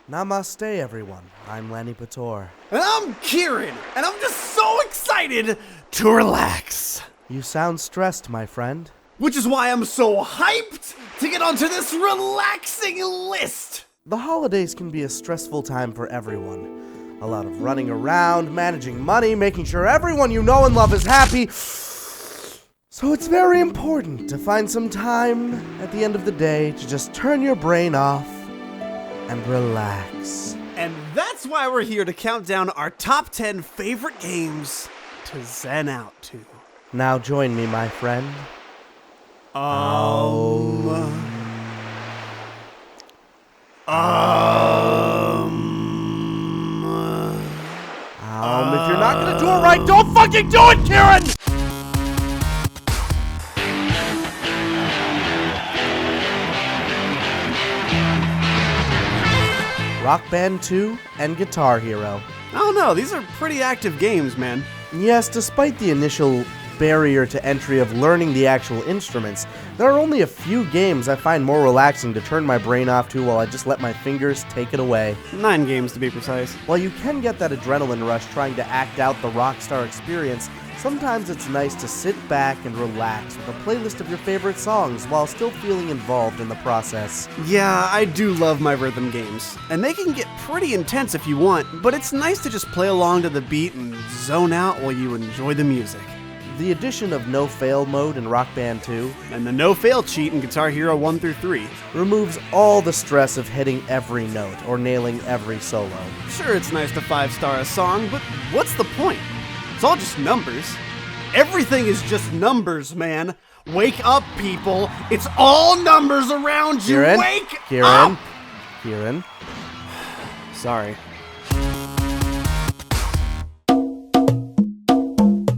Namaste, everyone. I'm Lanny Pator. And I'm Kieran, and I'm just so excited to relax. You sound stressed, my friend. Which is why I'm so hyped to get onto this relaxing list. The holidays can be a stressful time for everyone. A lot of running around, managing money, making sure everyone you know and love is happy. So it's very important to find some time at the end of the day to just turn your brain off and relax. And that's why we're here to count down our top 10 favorite games to zen out to. Now join me, my friend. If you're not gonna do it right, don't fucking do it, Kieran! Rock Band 2 and Guitar Hero. I don't know, these are pretty active games, man. Yes, despite the initial barrier to entry of learning the actual instruments, there are only a few games I find more relaxing to turn my brain off to while I just let my fingers take it away. 9 games to be precise. While you can get that adrenaline rush trying to act out the rockstar experience, sometimes it's nice to sit back and relax with a playlist of your favorite songs while still feeling involved in the process. Yeah, I do love my rhythm games, and they can get pretty intense if you want, but it's nice to just play along to the beat and zone out while you enjoy the music. The addition of no-fail mode in Rock Band 2 and the no-fail cheat in Guitar Hero 1 through 3 removes all the stress of hitting every note or nailing every solo. Sure, it's nice to 5-star a song, but what's the point? It's all just numbers. Everything is just numbers, man. Wake up, people. It's all numbers around you. Kieran? Wake Kieran? up! Kieran? Sorry.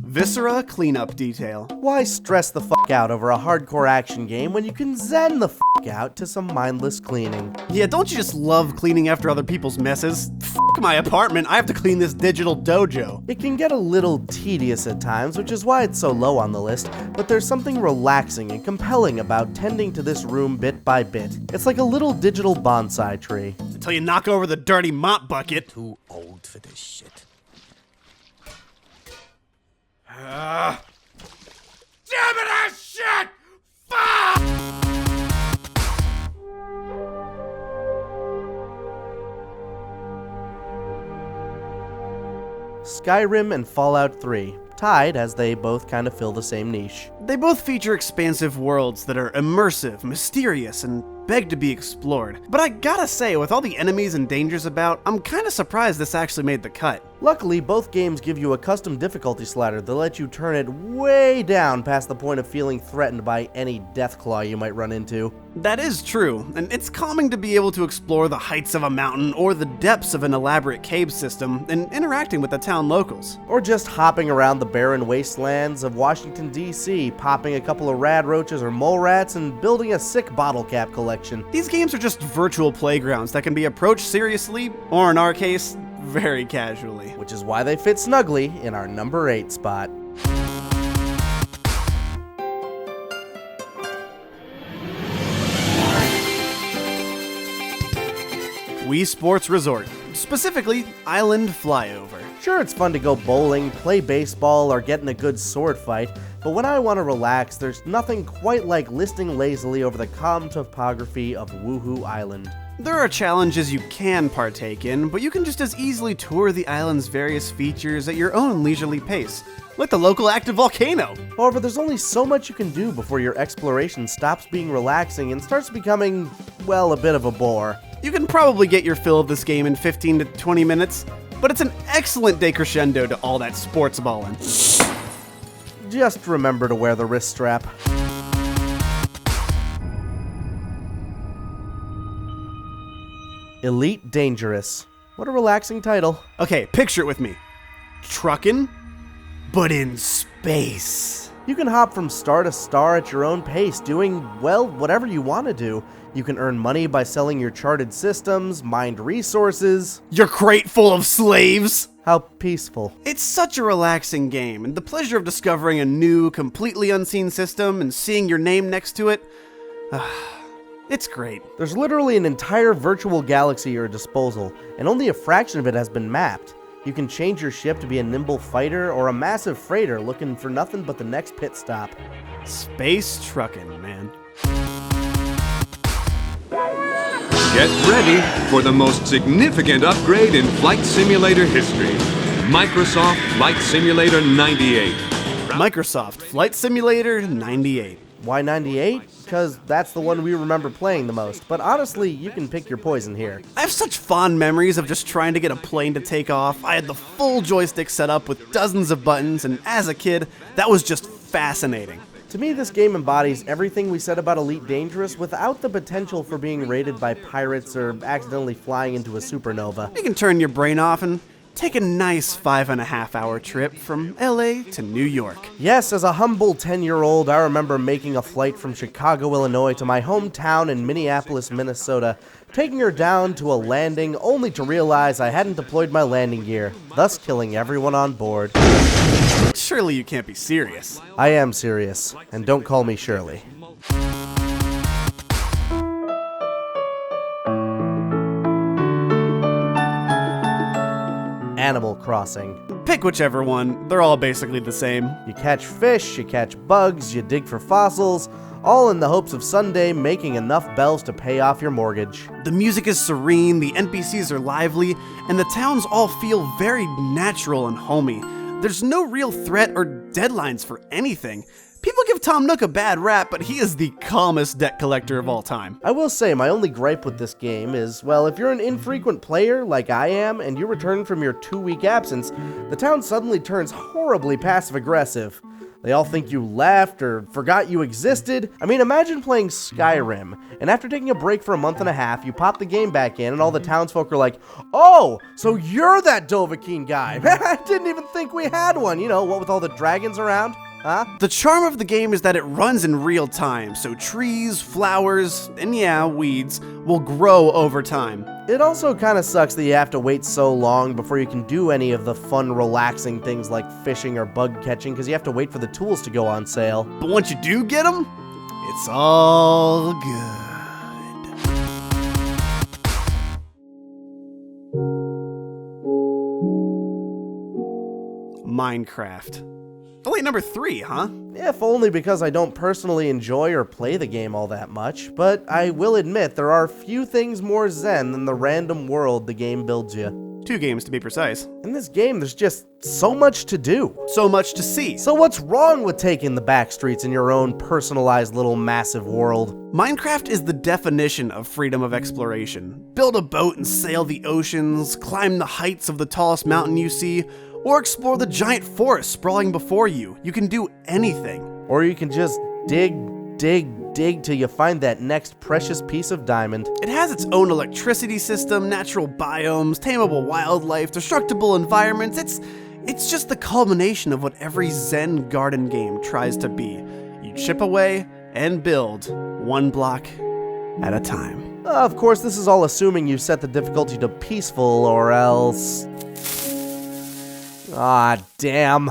Viscera cleanup detail. Why stress the fuck out over a hardcore action game when you can zen the fuck out to some mindless cleaning? Yeah, don't you just love cleaning after other people's messes? Fuck my apartment, I have to clean this digital dojo. It can get a little tedious at times, which is why it's so low on the list, but there's something relaxing and compelling about tending to this room bit by bit. It's like a little digital bonsai tree. Until you knock over the dirty mop bucket. Too old for this shit. Damn it, that shit! Fuck! Skyrim and Fallout 3, tied as they both kind of fill the same niche. They both feature expansive worlds that are immersive, mysterious, and beg to be explored. But I gotta say, with all the enemies and dangers about, I'm kinda surprised this actually made the cut. Luckily, both games give you a custom difficulty slider that lets you turn it way down past the point of feeling threatened by any deathclaw you might run into. That is true, and it's calming to be able to explore the heights of a mountain or the depths of an elaborate cave system and interacting with the town locals. Or just hopping around the barren wastelands of Washington, D.C., popping a couple of rad roaches or mole rats and building a sick bottle cap collection. These games are just virtual playgrounds that can be approached seriously, or in our case, very casually. Which is why they fit snugly in our number 8 spot. Wii Sports Resort, specifically Island Flyover. Sure, it's fun to go bowling, play baseball, or get in a good sword fight, but when I want to relax, there's nothing quite like listing lazily over the calm topography of Woohoo Island. There are challenges you can partake in, but you can just as easily tour the island's various features at your own leisurely pace, like the local active volcano. However, there's only so much you can do before your exploration stops being relaxing and starts becoming, well, a bit of a bore. You can probably get your fill of this game in 15 to 20 minutes, but it's an excellent decrescendo to all that sports ballin'. Just remember to wear the wrist strap. Elite Dangerous. What a relaxing title. Okay, picture it with me. Truckin', but in space. You can hop from star to star at your own pace, doing, well, whatever you want to do. You can earn money by selling your charted systems, mined resources. Your crate full of slaves. How peaceful. It's such a relaxing game, and the pleasure of discovering a new, completely unseen system and seeing your name next to it, It's great. There's literally an entire virtual galaxy at your disposal, and only a fraction of it has been mapped. You can change your ship to be a nimble fighter or a massive freighter looking for nothing but the next pit stop. Space trucking, man. Get ready for the most significant upgrade in flight simulator history. Microsoft Flight Simulator 98. Microsoft Flight Simulator 98. Why 98? Because that's the one we remember playing the most, but honestly, you can pick your poison here. I have such fond memories of just trying to get a plane to take off. I had the full joystick set up with dozens of buttons, and as a kid, that was just fascinating. To me, this game embodies everything we said about Elite Dangerous without the potential for being raided by pirates or accidentally flying into a supernova. You can turn your brain off and take a nice 5.5-hour trip from LA to New York. Yes, as a humble 10-year-old, I remember making a flight from Chicago, Illinois to my hometown in Minneapolis, Minnesota, taking her down to a landing only to realize I hadn't deployed my landing gear, thus killing everyone on board. Surely you can't be serious. I am serious, and don't call me Shirley. Animal Crossing. Pick whichever one, they're all basically the same. You catch fish, you catch bugs, you dig for fossils, all in the hopes of someday making enough bells to pay off your mortgage. The music is serene, the NPCs are lively, and the towns all feel very natural and homey. There's no real threat or deadlines for anything. People give Tom Nook a bad rap, but he is the calmest debt collector of all time. I will say my only gripe with this game is, well, if you're an infrequent player like I am and you return from your 2-week absence, the town suddenly turns horribly passive-aggressive. They all think you left or forgot you existed. I mean, imagine playing Skyrim, and after taking a break for a month and a half, you pop the game back in, and all the townsfolk are like, "Oh, so you're that Dovahkiin guy. I didn't even think we had one. You know, what with all the dragons around? Huh?" The charm of the game is that it runs in real time, so trees, flowers, and yeah, weeds will grow over time. It also kind of sucks that you have to wait so long before you can do any of the fun, relaxing things like fishing or bug catching because you have to wait for the tools to go on sale. But once you do get them, it's all good. Minecraft. Only number 3, huh? If only because I don't personally enjoy or play the game all that much, but I will admit there are few things more zen than the random world the game builds you. 2 games to be precise. In this game, there's just so much to do. So much to see. So what's wrong with taking the back streets in your own personalized little massive world? Minecraft is the definition of freedom of exploration. Build a boat and sail the oceans, climb the heights of the tallest mountain you see, or explore the giant forest sprawling before you. You can do anything. Or you can just dig till you find that next precious piece of diamond. It has its own electricity system, natural biomes, tameable wildlife, destructible environments. It's just the culmination of what every Zen garden game tries to be. You chip away and build, one block at a time. Of course, this is all assuming you set the difficulty to peaceful, or else... Ah, damn.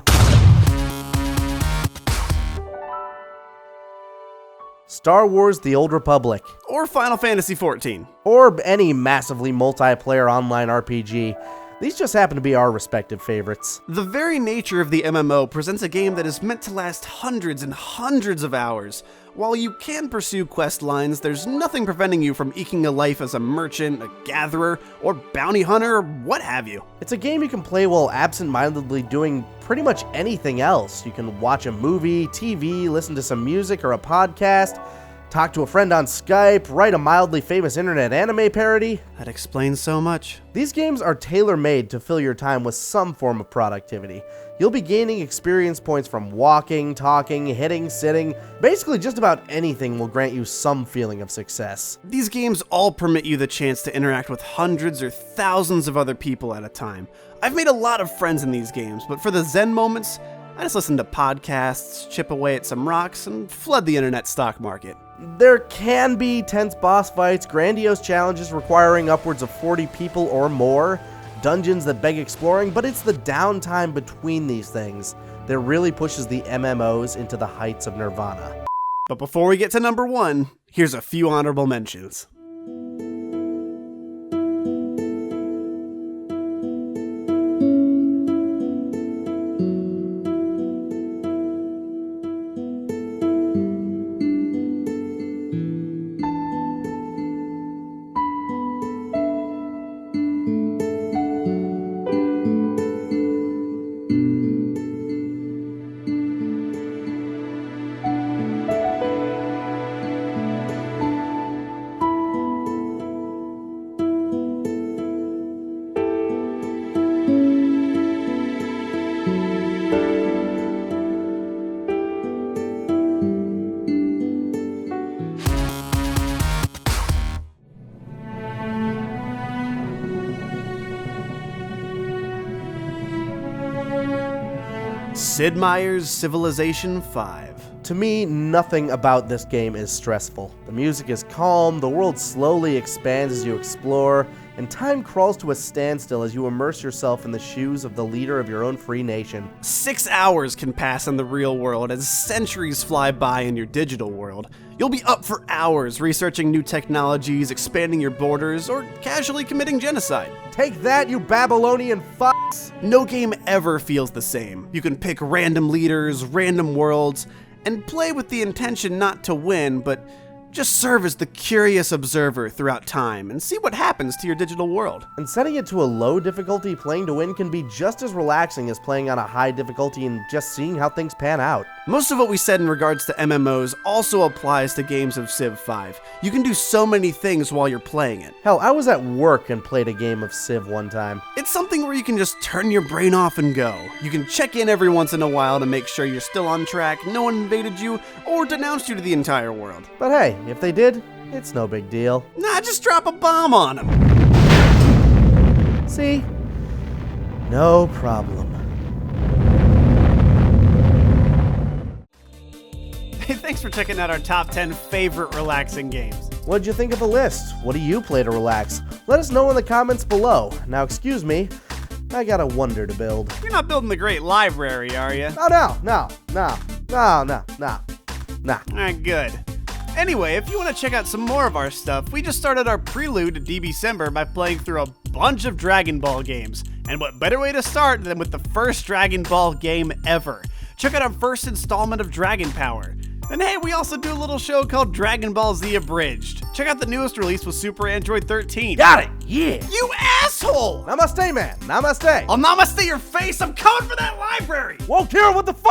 Star Wars: The Old Republic. Or Final Fantasy XIV. Or any massively multiplayer online RPG. These just happen to be our respective favorites. The very nature of the MMO presents a game that is meant to last hundreds and hundreds of hours. While you can pursue quest lines, there's nothing preventing you from eking a life as a merchant, a gatherer, or bounty hunter, or what have you. It's a game you can play while absent-mindedly doing pretty much anything else. You can watch a movie, TV, listen to some music or a podcast, talk to a friend on Skype, write a mildly famous internet anime parody. That explains so much. These games are tailor-made to fill your time with some form of productivity. You'll be gaining experience points from walking, talking, hitting, sitting. Basically, just about anything will grant you some feeling of success. These games all permit you the chance to interact with hundreds or thousands of other people at a time. I've made a lot of friends in these games, but for the Zen moments, I just listen to podcasts, chip away at some rocks, and flood the internet stock market. There can be tense boss fights, grandiose challenges requiring upwards of 40 people or more, dungeons that beg exploring, but it's the downtime between these things that really pushes the MMOs into the heights of nirvana. But before we get to number 1, here's a few honorable mentions. Sid Meier's Civilization V. To me, nothing about this game is stressful. The music is calm, the world slowly expands as you explore, and time crawls to a standstill as you immerse yourself in the shoes of the leader of your own free nation. 6 hours can pass in the real world as centuries fly by in your digital world. You'll be up for hours researching new technologies, expanding your borders, or casually committing genocide. Take that, you Babylonian fucks! No game ever feels the same. You can pick random leaders, random worlds, and play with the intention not to win, but just serve as the curious observer throughout time and see what happens to your digital world. And setting it to a low difficulty, playing to win can be just as relaxing as playing on a high difficulty and just seeing how things pan out. Most of what we said in regards to MMOs also applies to games of Civ 5. You can do so many things while you're playing it. Hell, I was at work and played a game of Civ one time. It's something where you can just turn your brain off and go. You can check in every once in a while to make sure you're still on track, no one invaded you, or denounced you to the entire world. But hey, if they did, it's no big deal. Nah, just drop a bomb on them. See? No problem. Hey, thanks for checking out our top 10 favorite relaxing games. What'd you think of the list? What do you play to relax? Let us know in the comments below. Now, excuse me, I got a wonder to build. You're not building the great library, are you? Oh, no. Alright, good. Anyway, if you want to check out some more of our stuff, we just started our prelude to DBcember by playing through a bunch of Dragon Ball games. And what better way to start than with the first Dragon Ball game ever? Check out our first installment of Dragon Power. And hey, we also do a little show called Dragon Ball Z Abridged. Check out the newest release with Super Android 13. Got it! Yeah! You asshole! Namaste, man! Namaste! I'll namaste your face! I'm coming for that library! Whoa, Kira, what the fuck?